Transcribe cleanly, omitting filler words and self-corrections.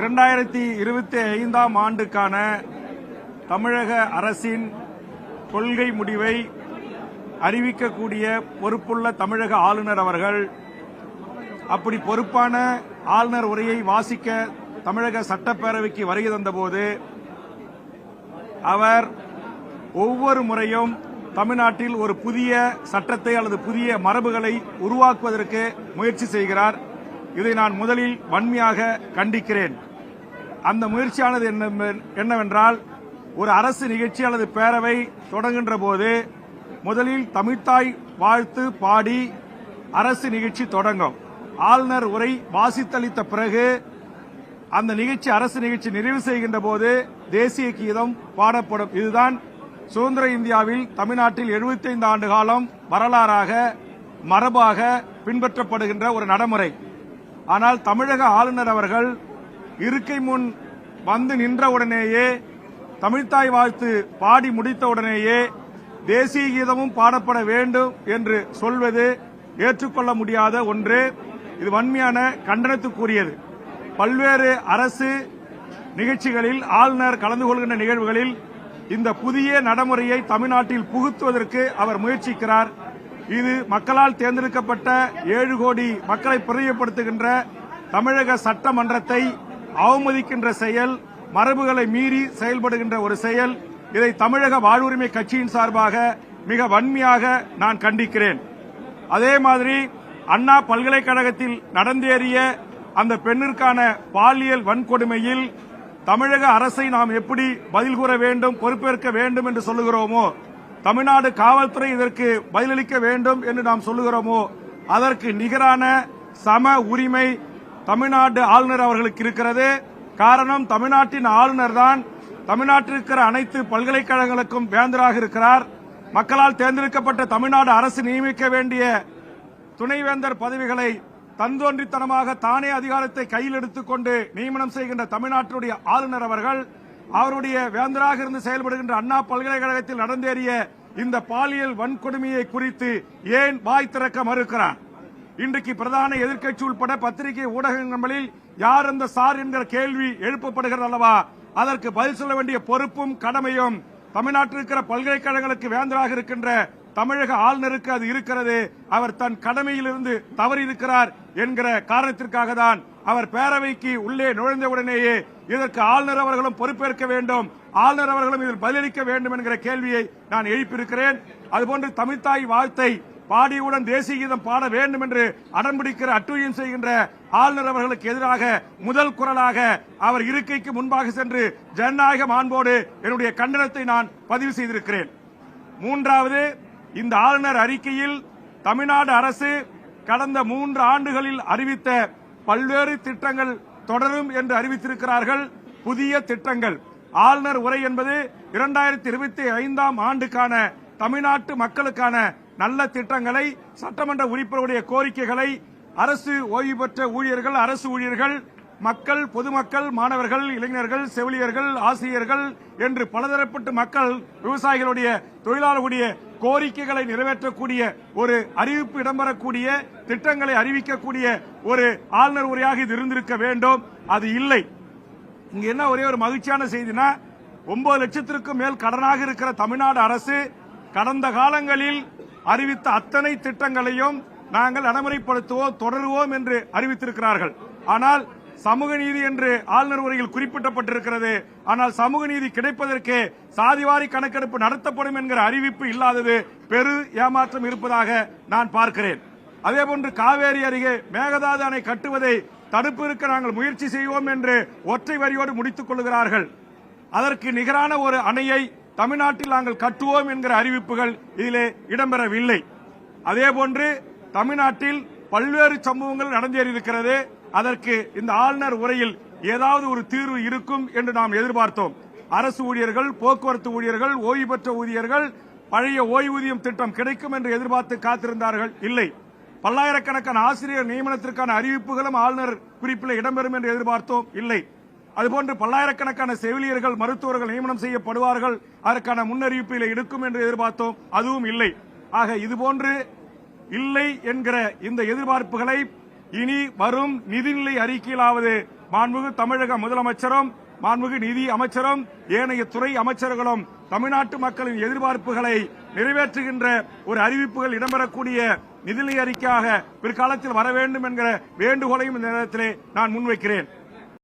2025ஆம் ஆண்டுக்கான தமிழக அரசின் கொள்கை முடிவை அறிவிக்கக்கூடிய பொறுப்புள்ள தமிழக ஆளுநர் அவர்கள் அப்படி பொறுப்பான ஆளுநர் உரையை வாசிக்க தமிழக சட்டப்பேரவைக்கு வருகை தந்தபோது அவர் ஒவ்வொரு முறையும் தமிழ்நாட்டில் ஒரு புதிய சட்டத்தை அல்லது புதிய மரபுகளை உருவாக்குவதற்கு முயற்சி செய்கிறார். இதை நான் முதலில் வன்மையாக கண்டிக்கிறேன். அந்த முயற்சியானது என்னவென்றால், ஒரு அரசு நிகழ்ச்சி அல்லது பேரவை தொடங்குகின்ற போது முதலில் தமிழ்த்தாய் வாழ்த்து பாடி அரசு நிகழ்ச்சி தொடங்கும். ஆளுநர் உரை வாசித்தளித்த பிறகு அந்த நிகழ்ச்சி அரசு நிகழ்ச்சி நிறைவு செய்கின்ற போது தேசிய கீதம் பாடப்படும். இதுதான் சுதந்திர இந்தியாவில் தமிழ்நாட்டில் 75 ஆண்டு காலம் வரலாறாக மரபாக பின்பற்றப்படுகின்ற ஒரு நடைமுறை. ஆனால் தமிழக ஆளுநர் அவர்கள் இருக்கை முன் வந்து நின்றவுடனேயே தமிழ்த்தாய் வாழ்த்து பாடி முடித்தவுடனேயே தேசிய கீதமும் பாடப்பட வேண்டும் என்று சொல்வது ஏற்றுக்கொள்ள முடியாத ஒன்று. இது வன்மையான கண்டனத்துக்குரியது. பல்வேறு அரசு நிகழ்ச்சிகளில் ஆளுநர் கலந்து கொள்கின்ற நிகழ்வுகளில் இந்த புதிய நடைமுறையை தமிழ்நாட்டில் புகுத்துவதற்கு அவர் முயற்சிக்கிறார். இது மக்களால் தேர்ந்தெடுக்கப்பட்ட 7 கோடி மக்களை பிரதிநிதித்துவப்படுத்துகின்ற தமிழக சட்டமன்றத்தை அவமதிக்கின்ற செயல், மரபுகளை மீறி செயல்படுகின்ற ஒரு செயல். இதை தமிழக வாழ்வுரிமை கட்சியின் சார்பாக மிக வன்மையாக நான் கண்டிக்கிறேன். அதே மாதிரி அண்ணா பல்கலைக்கழகத்தில் நடந்தேறிய அந்த பெண்ணிற்கான பாலியல் வன்கொடுமையில் தமிழக அரசை நாம் எப்படி பதில் கூற வேண்டும், பொறுப்பேற்க வேண்டும் என்று சொல்லுகிறோமோ, தமிழ்நாடு காவல்துறை இதற்கு பதிலளிக்க வேண்டும் என்று நாம் சொல்லுகிறோமோ, அதற்கு நிகரான சம உரிமை தமிழ்நாடு ஆளுநர் அவர்களுக்கு இருக்கிறது. காரணம், தமிழ்நாட்டின் ஆளுநர் தான் தமிழ்நாட்டில் இருக்கிற அனைத்து பல்கலைக்கழகங்களுக்கும் வேந்தராக இருக்கிறார். மக்களால் தேர்ந்தெடுக்கப்பட்ட தமிழ்நாடு அரசு நியமிக்க வேண்டிய துணைவேந்தர் பதவிகளை தந்தோன்றித்தனமாக தானே அதிகாரத்தை கையில் எடுத்துக்கொண்டு நியமனம் செய்கின்ற தமிழ்நாட்டுடைய ஆளுநர் அவர்கள் அவருடைய வேந்தராக இருந்து செயல்படுகின்ற அண்ணா பல்கலைக்கழகத்தில் நடந்தேறிய இந்த பாலியல் வன்கொடுமையை குறித்து ஏன் வாய் திறக்க மறுக்கிறார்? இன்றைக்கு பிரதான எதிர்க்கட்சி உட்பட பத்திரிகை ஊடகங்களில் யார் அந்த சார் என்கிற கேள்வி எழுப்பப்படுகிறது அல்லவா? அதற்கு பதில் சொல்ல வேண்டிய பொறுப்பும் கடமையும் தமிழ்நாட்டில் இருக்கிற பல்கலைக்கழகங்களுக்கு வேந்தராக இருக்கின்ற தமிழக ஆளுநருக்கு அது இருக்கிறது. அவர் தன் கடமையிலிருந்து தவறி இருக்கிறார் என்கிற காரணத்திற்காக தான் அவர் பேரவைக்கு உள்ளே நுழைந்தவுடனேயே இதற்கு ஆளுநர் அவர்களும் பொறுப்பேற்க வேண்டும், ஆளுநர் அவர்களும் இதில் பதிலளிக்க வேண்டும் என்கிற கேள்வியை நான் எழுப்பியிருக்கிறேன். அதுபோன்று தமிழ்த்தாய் வாழ்த்தை பாடியுடன் தேசிய கீதம் பாட வேண்டும் என்று அடம்பிடிக்கிற அட்டுழியம் செய்கின்ற ஆளுநர் அவர்களுக்கு எதிராக முதல் குரலாக அவர் இருக்கைக்கு முன்பாக சென்று ஜனநாயக மாண்போடு என்னுடைய கண்டனத்தை நான் பதிவு செய்திருக்கிறேன். மூன்றாவது, இந்த ஆளுநர் அறிக்கையில் தமிழ்நாடு அரசு கடந்த 3 ஆண்டுகளில் அறிவித்த பல்வேறு திட்டங்கள் தொடரும் என்று அறிவித்திருக்கிறார்கள். புதிய திட்டங்கள். ஆளுநர் உரை என்பது 2025ஆம் ஆண்டுக்கான தமிழ்நாட்டு மக்களுக்கான நல்ல திட்டங்களை, சட்டமன்ற உறுப்பினருடைய கோரிக்கைகளை அரசு ஓய்வு பெற்ற ஊழியர்கள், அரசு ஊழியர்கள், மக்கள், பொதுமக்கள், மாணவர்கள், இளைஞர்கள், செவிலியர்கள், ஆசிரியர்கள் என்று பலதரப்பட்ட மக்கள், விவசாயிகளுடைய, தொழிலாளர்களுடைய கோரிக்கைகளை நிறைவேற்றக்கூடிய ஒரு அறிவிப்பு இடம்பெறக்கூடிய திட்டங்களை அறிவிக்கக்கூடிய ஒரு ஆளுநர் உரையாக இது இருந்திருக்க வேண்டும். அது இல்லை. இங்க என்ன ஒரே ஒரு மகிழ்ச்சியான செய்தினா, 9 லட்சத்திற்கும் மேல் கடனாக இருக்கிற தமிழ்நாடு அரசு கடந்த காலங்களில் அறிவித்த அத்தனை திட்டங்களையும் நாங்கள் நடைமுறைப்படுத்துவோம், தொடருவோம் என்று அறிவித்திருக்கிறார்கள். ஆனால் சமூக நீதி என்று ஆளுநர் உரையில் குறிப்பிடப்பட்டிருக்கிறது. ஆனால் சமூக நீதி கிடைப்பதற்கு சாதிவாரி கணக்கெடுப்பு நடத்தப்படும் என்கிற அறிவிப்பு இல்லாதது பெரு ஏமாற்றம் இருப்பதாக நான் பார்க்கிறேன். அதேபோன்று காவேரி அருகே மேகதாது அணை கட்டுவதை தடுப்பதற்கு நாங்கள் முயற்சி செய்வோம் என்று ஒற்றை வரியோடு முடித்துக் கொள்கிறார்கள். அதற்கு நிகரான ஒரு அணையை தமிழ்நாட்டில் நாங்கள் கட்டுவோம் என்கிற அறிவிப்புகள் இதிலே இடம்பெறவில்லை. அதேபோன்று தமிழ்நாட்டில் பல்வேறு சம்பவங்கள் நடந்தேறியிருக்கிறது. அதற்கு இந்த ஆளுநர் உரையில் ஏதாவது ஒரு தீர்வு இருக்கும் என்று நாம் எதிர்பார்த்தோம். அரசு ஊழியர்கள், போக்குவரத்து ஊழியர்கள், ஓய்வு பெற்ற ஊழியர்கள் பழைய ஓய்வூதியம் திட்டம் கிடைக்கும் என்று எதிர்பார்த்து காத்திருந்தார்கள். இல்லை. பல்லாயிரக்கணக்கான ஆசிரியர் நியமனத்திற்கான அறிவிப்புகளும் ஆளுநர் குறிப்பில் இடம்பெறும் என்று எதிர்பார்த்தோம். இல்லை. அதுபோன்று பல்லாயிரக்கணக்கான செவிலியர்கள், மருத்துவர்கள் நியமனம் செய்யப்படுவார்கள், அதற்கான முன்னறிவிப்பில் எடுக்கும் என்று எதிர்பார்த்தோம். அதுவும் இல்லை. ஆக இதுபோன்று இல்லை என்கிற இந்த எதிர்பார்ப்புகளை இனி வரும் நிதிநிலை அறிக்கையிலாவது மாண்புமிகு தமிழக முதலமைச்சரும் மாண்புமிகு நிதி அமைச்சரும் ஏனைய துறை அமைச்சர்களும் தமிழ்நாட்டு மக்களின் எதிர்பார்ப்புகளை நிறைவேற்றுகின்ற ஒரு அறிவிப்புகள் இடம்பெறக்கூடிய நிதிநிலை அறிக்கையாக பிற்காலத்தில் வர வேண்டும் என்கிற வேண்டுகோளையும் இந்த நேரத்திலே நான் முன்வைக்கிறேன்.